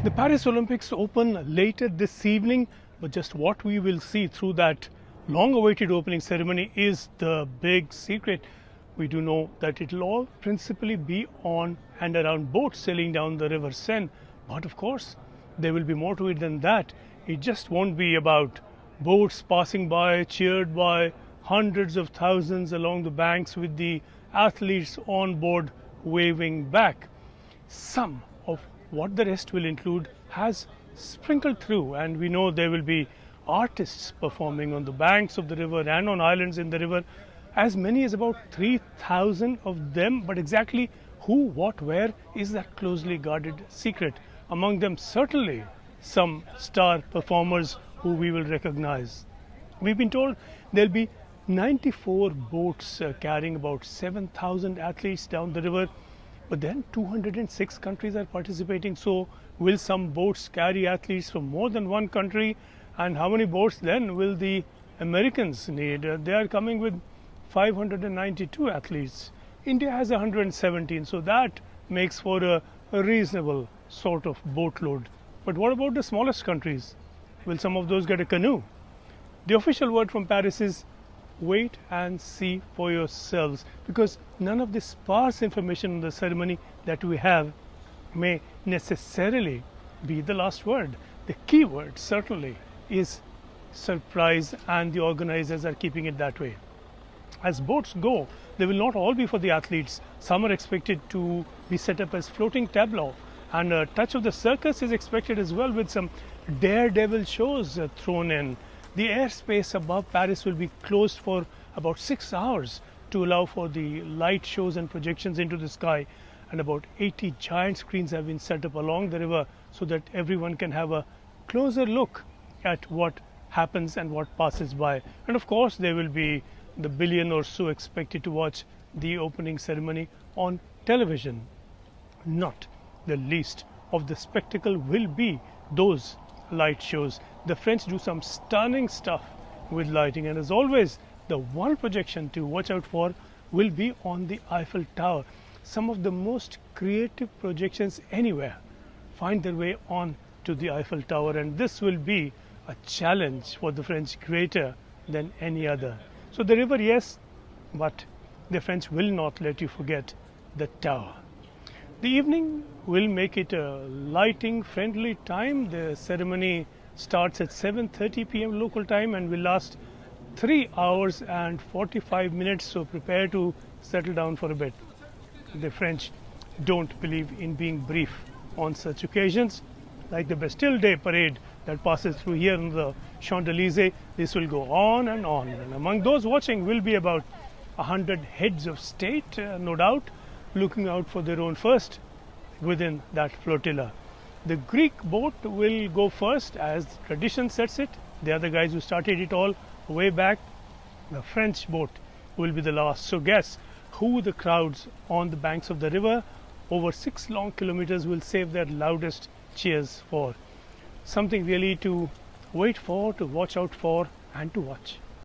The Paris Olympics open later this evening, but just what we will see through that long-awaited opening ceremony is the big secret. We do know that it will all principally be on and around boats sailing down the river Seine, but of course there will be more to it than that. It just won't be about boats passing by, cheered by hundreds of thousands along the banks with the athletes on board waving back. Some of what the rest will include has sprinkled through, and we know there will be artists performing on the banks of the river and on islands in the river, as many as about 3,000 of them, but exactly who, what, where is that closely guarded secret. Among them certainly some star performers who we will recognize. We've been told there'll be 94 boats carrying about 7,000 athletes down the river. But then 206 countries are participating. So will some boats carry athletes from more than one country? And how many boats then will the Americans need? They are coming with 592 athletes. India has 117. So that makes for a reasonable sort of boatload. But what about the smallest countries? Will some of those get a canoe? The official word from Paris is wait and see for yourselves, because none of the sparse information on the ceremony that we have may necessarily be the last word. The key word certainly is surprise, and the organizers are keeping it that way. As boats go, they will not all be for the athletes. Some are expected to be set up as floating tableau, and a touch of the circus is expected as well, with some daredevil shows thrown in. The airspace above Paris will be closed for about 6 hours to allow for the light shows and projections into the sky, and about 80 giant screens have been set up along the river so that everyone can have a closer look at what happens and what passes by. And of course there will be the billion or so expected to watch the opening ceremony on television. Not the least of the spectacle will be those light shows. The French do some stunning stuff with lighting, and as always the one projection to watch out for will be on the Eiffel Tower. Some of the most creative projections anywhere find their way on to the Eiffel Tower, and this will be a challenge for the French greater than any other. So the river, yes, but the French will not let you forget the tower. The evening will make it a lighting friendly time. The ceremony starts at 7:30 p.m. local time and will last 3 hours and 45 minutes. So prepare to settle down for a bit. The French don't believe in being brief on such occasions. Like the Bastille Day parade that passes through here on the Champs-Élysées, this will go on and on. And among those watching will be about 100 heads of state, no doubt, looking out for their own first within that flotilla. The Greek boat will go first, as tradition sets it. They are the guys who started it all way back. The French boat will be the last. So guess who the crowds on the banks of the river over 6 long kilometers will save their loudest cheers for. Something really to wait for, to watch out for, and to watch.